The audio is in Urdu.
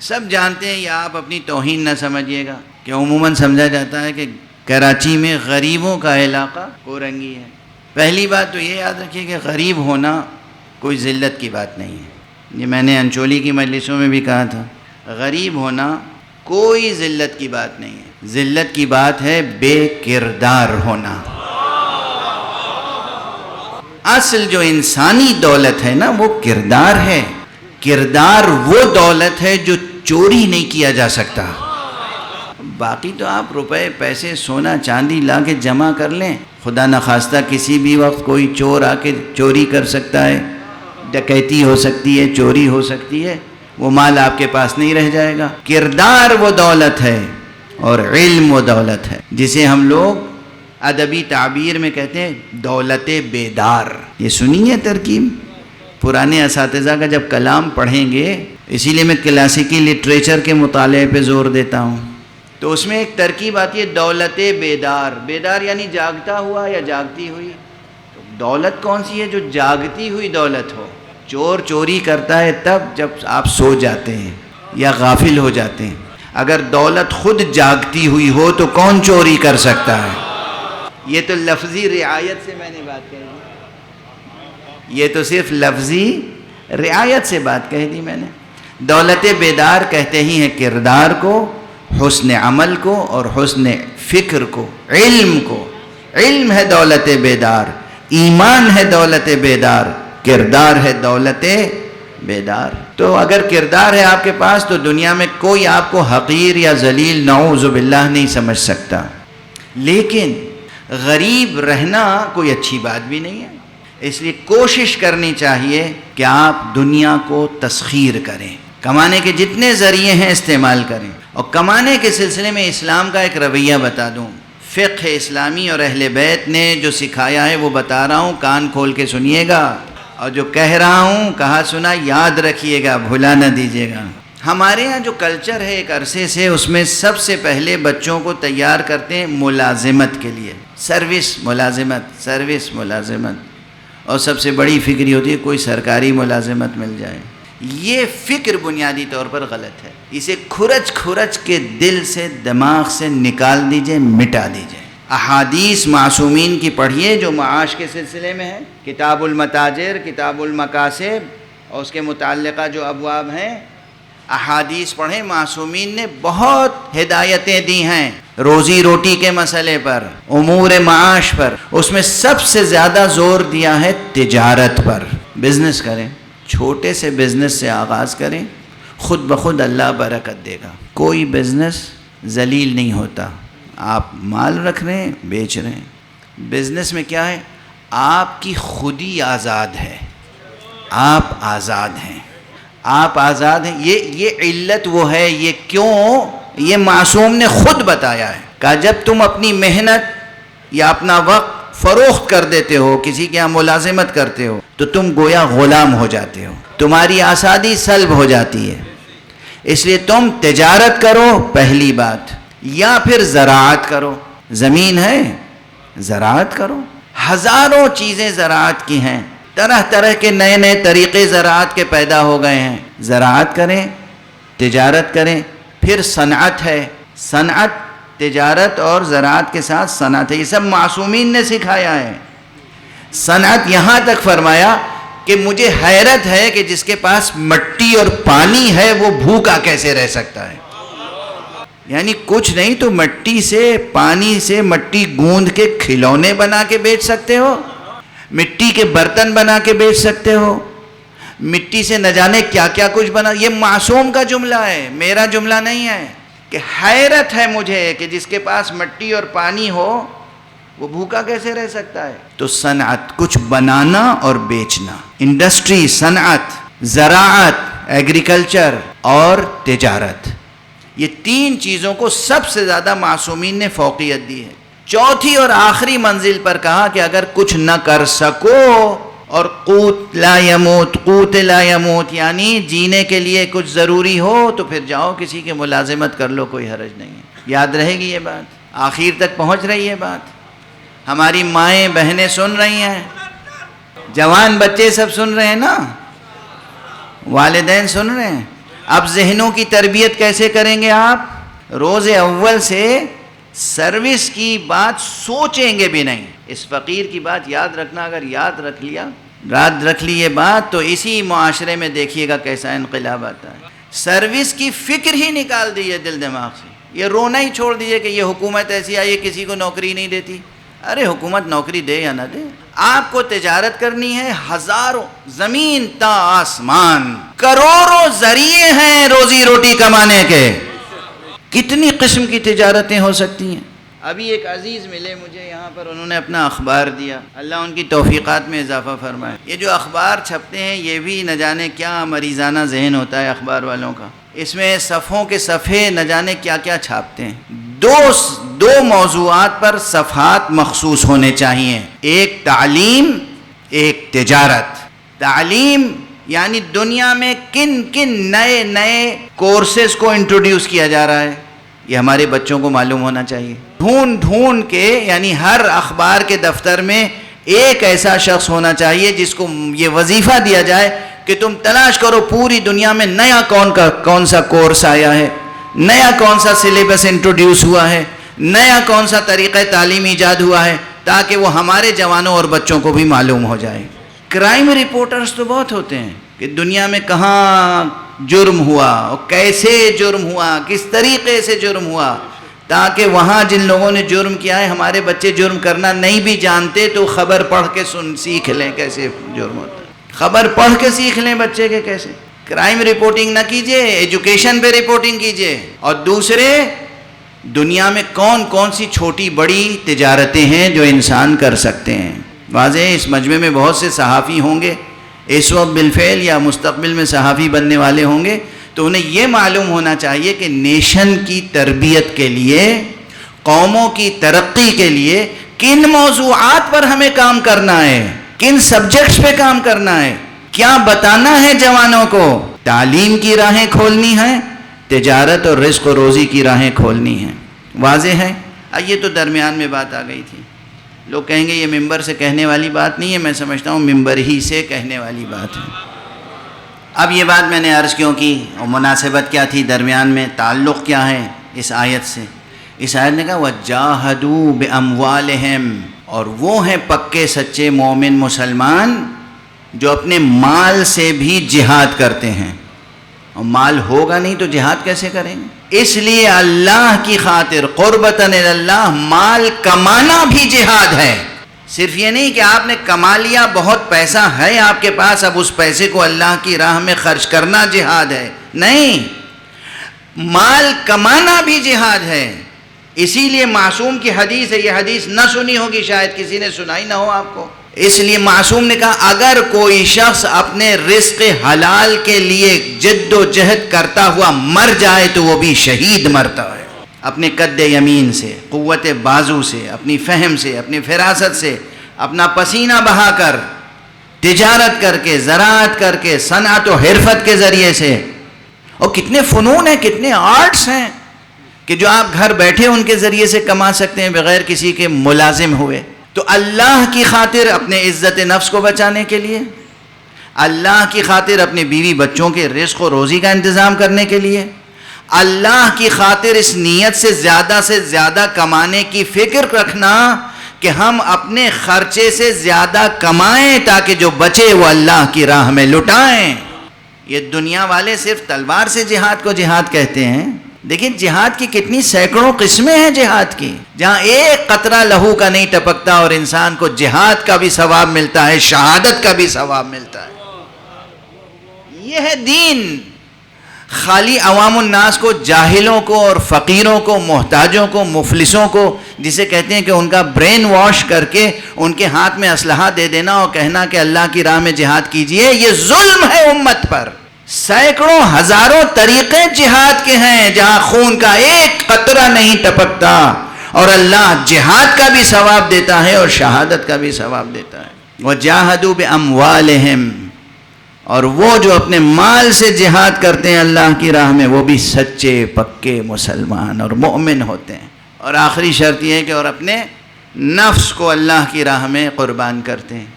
سب جانتے ہیں، یا آپ اپنی توہین نہ سمجھیے گا کہ عموماً سمجھا جاتا ہے کہ کراچی میں غریبوں کا علاقہ کورنگی ہے۔ پہلی بات تو یہ یاد رکھیے کہ غریب ہونا کوئی ذلت کی بات نہیں ہے۔ یہ میں نے انچولی کی مجلسوں میں بھی کہا تھا، غریب ہونا کوئی ذلت کی بات نہیں ہے، ذلت کی بات ہے بے کردار ہونا۔ اصل جو انسانی دولت ہے نا وہ کردار ہے۔ کردار وہ دولت ہے جو چوری نہیں کیا جا سکتا۔ باقی تو آپ روپے، پیسے، سونا چاندی لا کے جمع کر لیں، خدا نخواستہ کسی بھی وقت کوئی چور آ کے چوری کر سکتا ہے، ڈکیتی ہو سکتی ہے، چوری ہو سکتی ہے، وہ مال آپ کے پاس نہیں رہ جائے گا۔ کردار وہ دولت ہے اور علم وہ دولت ہے جسے ہم لوگ ادبی تعبیر میں کہتے ہیں دولت بیدار۔ یہ سنی ہے ترکیب؟ پرانے اساتذہ کا جب کلام پڑھیں گے، اسی لیے میں کلاسیکی لٹریچر کے مطالعے پہ زور دیتا ہوں، تو اس میں ایک ترکیب آتی ہے دولت بیدار۔ بیدار یعنی جاگتا ہوا یا جاگتی ہوئی۔ تو دولت کون سی ہے؟ جو جاگتی ہوئی دولت ہو۔ چور چوری کرتا ہے تب جب آپ سو جاتے ہیں یا غافل ہو جاتے ہیں۔ اگر دولت خود جاگتی ہوئی ہو تو کون چوری کر سکتا ہے؟ یہ تو لفظی رعایت سے میں نے بات کہی دی، یہ تو صرف لفظی رعایت سے بات کہہ دی میں نے۔ دولت بیدار کہتے ہی ہیں کردار کو، حسن عمل کو اور حسن فکر کو، علم کو۔ علم ہے دولت بیدار، ایمان ہے دولت بیدار، کردار ہے دولت بیدار۔ تو اگر کردار ہے آپ کے پاس تو دنیا میں کوئی آپ کو حقیر یا ذلیل نعوذ باللہ نہیں سمجھ سکتا۔ لیکن غریب رہنا کوئی اچھی بات بھی نہیں ہے، اس لیے کوشش کرنی چاہیے کہ آپ دنیا کو تسخیر کریں، کمانے کے جتنے ذریعے ہیں استعمال کریں۔ اور کمانے کے سلسلے میں اسلام کا ایک رویہ بتا دوں، فقہ اسلامی اور اہل بیت نے جو سکھایا ہے وہ بتا رہا ہوں، کان کھول کے سنیے گا، اور جو کہہ رہا ہوں کہا سنا یاد رکھیے گا، بھلا نہ دیجیے گا۔ ہمارے یہاں جو کلچر ہے ایک عرصے سے، اس میں سب سے پہلے بچوں کو تیار کرتے ہیں ملازمت کے لیے، سروس ملازمت، سروس ملازمت، اور سب سے بڑی فکر یہ ہوتی ہے کوئی سرکاری ملازمت مل جائے۔ یہ فکر بنیادی طور پر غلط ہے، اسے کھرچ کھرچ کے دل سے، دماغ سے نکال دیجئے، مٹا دیجئے۔ احادیث معصومین کی پڑھیے جو معاش کے سلسلے میں ہے، کتاب المتاجر، کتاب المکاسب اور اس کے متعلقہ جو ابواب ہیں، احادیث پڑھیں۔ معصومین نے بہت ہدایتیں دی ہیں روزی روٹی کے مسئلے پر، امور معاش پر، اس میں سب سے زیادہ زور دیا ہے تجارت پر۔ بزنس کریں، چھوٹے سے بزنس سے آغاز کریں، خود بخود اللہ برکت دے گا۔ کوئی بزنس ذلیل نہیں ہوتا، آپ مال رکھ رہے ہیں، بیچ رہے ہیں۔ بزنس میں کیا ہے؟ آپ کی خودی آزاد ہے، آپ آزاد ہیں، آپ آزاد ہیں۔ یہ علت وہ ہے، یہ کیوں؟ یہ معصوم نے خود بتایا ہے، کہا جب تم اپنی محنت یا اپنا وقت فروخت کر دیتے ہو، کسی کے یہاں ملازمت کرتے ہو، تو تم گویا غلام ہو جاتے ہو، تمہاری آزادی سلب ہو جاتی ہے۔ اس لیے تم تجارت کرو پہلی بات، یا پھر زراعت کرو۔ زمین ہے، زراعت کرو۔ ہزاروں چیزیں زراعت کی ہیں، طرح طرح کے نئے نئے طریقے زراعت کے پیدا ہو گئے ہیں۔ زراعت کریں، تجارت کریں۔ پھر صنعت ہے، صنعت، تجارت اور زراعت کے ساتھ صنعت ہے، یہ سب معصومین نے سکھایا ہے۔ صنعت یہاں تک فرمایا کہ مجھے حیرت ہے کہ جس کے پاس مٹی اور پانی ہے وہ بھوکا کیسے رہ سکتا ہے۔ یعنی کچھ نہیں تو مٹی سے، پانی سے مٹی گوندھ کے کھلونے بنا کے بیچ سکتے ہو، مٹی کے برتن بنا کے بیچ سکتے ہو، مٹی سے نہ جانے کیا کیا کچھ بنا۔ یہ معصوم کا جملہ ہے، میرا جملہ نہیں ہے، کہ حیرت ہے مجھے کہ جس کے پاس مٹی اور پانی ہو وہ بھوکا کیسے رہ سکتا ہے۔ تو صنعت، کچھ بنانا اور بیچنا، انڈسٹری، صنعت، زراعت، ایگریکلچر اور تجارت، یہ تین چیزوں کو سب سے زیادہ معصومین نے فوقیت دی ہے۔ چوتھی اور آخری منزل پر کہا کہ اگر کچھ نہ کر سکو اور قوت لا یموت، قوت لا یموت یعنی جینے کے لیے کچھ ضروری ہو تو پھر جاؤ کسی کے ملازمت کر لو، کوئی حرج نہیں ہے۔ یاد رہے گی یہ بات، آخر تک پہنچ رہی ہے بات، ہماری مائیں بہنیں سن رہی ہیں، جوان بچے سب سن رہے ہیں نا، والدین سن رہے ہیں۔ اب ذہنوں کی تربیت کیسے کریں گے آپ؟ روز اول سے سروس کی بات سوچیں گے بھی نہیں. اس فقیر کی بات یاد رکھنا، اگر یاد رکھ لی یہ بات تو اسی معاشرے میں دیکھیے گا کیسا انقلاب آتا ہے. سروس کی فکر ہی نکال دیجیے دل دماغ سے. یہ رونا ہی چھوڑ دیجیے کہ یہ حکومت ایسی آئی ہے کسی کو نوکری نہیں دیتی. ارے حکومت نوکری دے یا نہ دے، آپ کو تجارت کرنی ہے. ہزاروں، زمین تا آسمان، کروڑوں ذریعے ہیں روزی روٹی کمانے کے. کتنی قسم کی تجارتیں ہو سکتی ہیں. ابھی ایک عزیز ملے مجھے یہاں پر، انہوں نے اپنا اخبار دیا، اللہ ان کی توفیقات میں اضافہ فرمائے. یہ جو اخبار چھپتے ہیں یہ بھی نہ جانے کیا مریضانہ ذہن ہوتا ہے اخبار والوں کا. اس میں صفحوں کے صفحے نہ جانے کیا کیا چھاپتے ہیں. دو موضوعات پر صفحات مخصوص ہونے چاہیے، ایک تعلیم، ایک تجارت. تعلیم یعنی دنیا میں کن نئے کورسز کو انٹروڈیوس کیا جا رہا ہے، یہ ہمارے بچوں کو معلوم ہونا چاہیے. ڈھونڈ کے، یعنی ہر اخبار کے دفتر میں ایک ایسا شخص ہونا چاہیے جس کو یہ وظیفہ دیا جائے کہ تم تلاش کرو پوری دنیا میں نیا کون سا کورس آیا ہے، نیا کون سا سلیبس انٹروڈیوس ہوا ہے، نیا کون سا طریقہ تعلیم ایجاد ہوا ہے، تاکہ وہ ہمارے جوانوں اور بچوں کو بھی معلوم ہو جائے. کرائم رپورٹرز تو بہت ہوتے ہیں کہ دنیا میں کہاں جرم ہوا اور کیسے جرم ہوا، کس طریقے سے جرم ہوا، تاکہ وہاں جن لوگوں نے جرم کیا ہے ہمارے بچے جرم کرنا نہیں بھی جانتے تو خبر پڑھ کے سیکھ لیں کیسے جرم ہوتا ہے. خبر پڑھ کے سیکھ لیں بچے کے کیسے. کرائم رپورٹنگ نہ کیجئے، ایجوکیشن پہ رپورٹنگ کیجئے. اور دوسرے، دنیا میں کون سی چھوٹی بڑی تجارتیں ہیں جو انسان کر سکتے ہیں. واضح اس مجمع میں بہت سے صحافی ہوں گے اس وقت بالفعل یا مستقبل میں صحافی بننے والے ہوں گے، تو انہیں یہ معلوم ہونا چاہیے کہ نیشن کی تربیت کے لیے، قوموں کی ترقی کے لیے کن موضوعات پر ہمیں کام کرنا ہے، کن سبجیکٹس پہ کام کرنا ہے، کیا بتانا ہے جوانوں کو. تعلیم کی راہیں کھولنی ہیں، تجارت اور رزق و روزی کی راہیں کھولنی ہیں. واضح ہے. یہ تو درمیان میں بات آ گئی تھی. لوگ کہیں گے یہ ممبر سے کہنے والی بات نہیں ہے، میں سمجھتا ہوں ممبر ہی سے کہنے والی بات ہے. اب یہ بات میں نے عرض کیوں کی اور مناسبت کیا تھی درمیان میں، تعلق کیا ہے اس آیت سے. اس آیت نے کہا وَجَاهَدُوا بِأَمْوَالِهِمْ، اور وہ ہیں پکے سچے مومن مسلمان جو اپنے مال سے بھی جہاد کرتے ہیں. اور مال ہوگا نہیں تو جہاد کیسے کریں گے؟ اس لیے اللہ کی خاطر قربتاً اللہ مال کمانا بھی جہاد ہے. صرف یہ نہیں کہ آپ نے کما لیا، بہت پیسہ ہے آپ کے پاس، اب اس پیسے کو اللہ کی راہ میں خرچ کرنا جہاد ہے. نہیں، مال کمانا بھی جہاد ہے. اسی لیے معصوم کی حدیث ہے، یہ حدیث نہ سنی ہوگی، شاید کسی نے سنائی نہ ہو آپ کو. اس لیے معصوم نے کہا اگر کوئی شخص اپنے رزق حلال کے لیے جد و جہد کرتا ہوا مر جائے تو وہ بھی شہید مرتا ہے. اپنے قد یمین سے، قوت بازو سے، اپنی فہم سے، اپنی فراست سے، اپنا پسینہ بہا کر، تجارت کر کے، زراعت کر کے، صنعت و حرفت کے ذریعے سے. اور کتنے فنون ہیں، کتنے آرٹس ہیں کہ جو آپ گھر بیٹھے ان کے ذریعے سے کما سکتے ہیں بغیر کسی کے ملازم ہوئے. تو اللہ کی خاطر اپنے عزت نفس کو بچانے کے لیے، اللہ کی خاطر اپنے بیوی بچوں کے رزق و روزی کا انتظام کرنے کے لیے، اللہ کی خاطر اس نیت سے زیادہ کمانے کی فکر رکھنا کہ ہم اپنے خرچے سے زیادہ کمائیں تاکہ جو بچے وہ اللہ کی راہ میں لٹائیں. یہ دنیا والے صرف تلوار سے جہاد کو جہاد کہتے ہیں. دیکھیں جہاد کی کتنی سینکڑوں قسمیں ہیں جہاد کی، جہاں ایک قطرہ لہو کا نہیں ٹپکتا اور انسان کو جہاد کا بھی ثواب ملتا ہے، شہادت کا بھی ثواب ملتا ہے. یہ ہے دین. خالی عوام الناس کو، جاہلوں کو اور فقیروں کو، محتاجوں کو، مفلسوں کو، جسے کہتے ہیں کہ ان کا برین واش کر کے ان کے ہاتھ میں اسلحہ دے دینا اور کہنا کہ اللہ کی راہ میں جہاد کیجئے، یہ ظلم ہے امت پر. سینکڑوں ہزاروں طریقے جہاد کے ہیں جہاں خون کا ایک قطرہ نہیں ٹپکتا اور اللہ جہاد کا بھی ثواب دیتا ہے اور شہادت کا بھی ثواب دیتا ہے. وَجَاهَدُوا بِأَمْوَالِهِمْ، اور وہ جو اپنے مال سے جہاد کرتے ہیں اللہ کی راہ میں وہ بھی سچے پکے مسلمان اور مومن ہوتے ہیں. اور آخری شرط یہ ہے کہ اور اپنے نفس کو اللہ کی راہ میں قربان کرتے ہیں.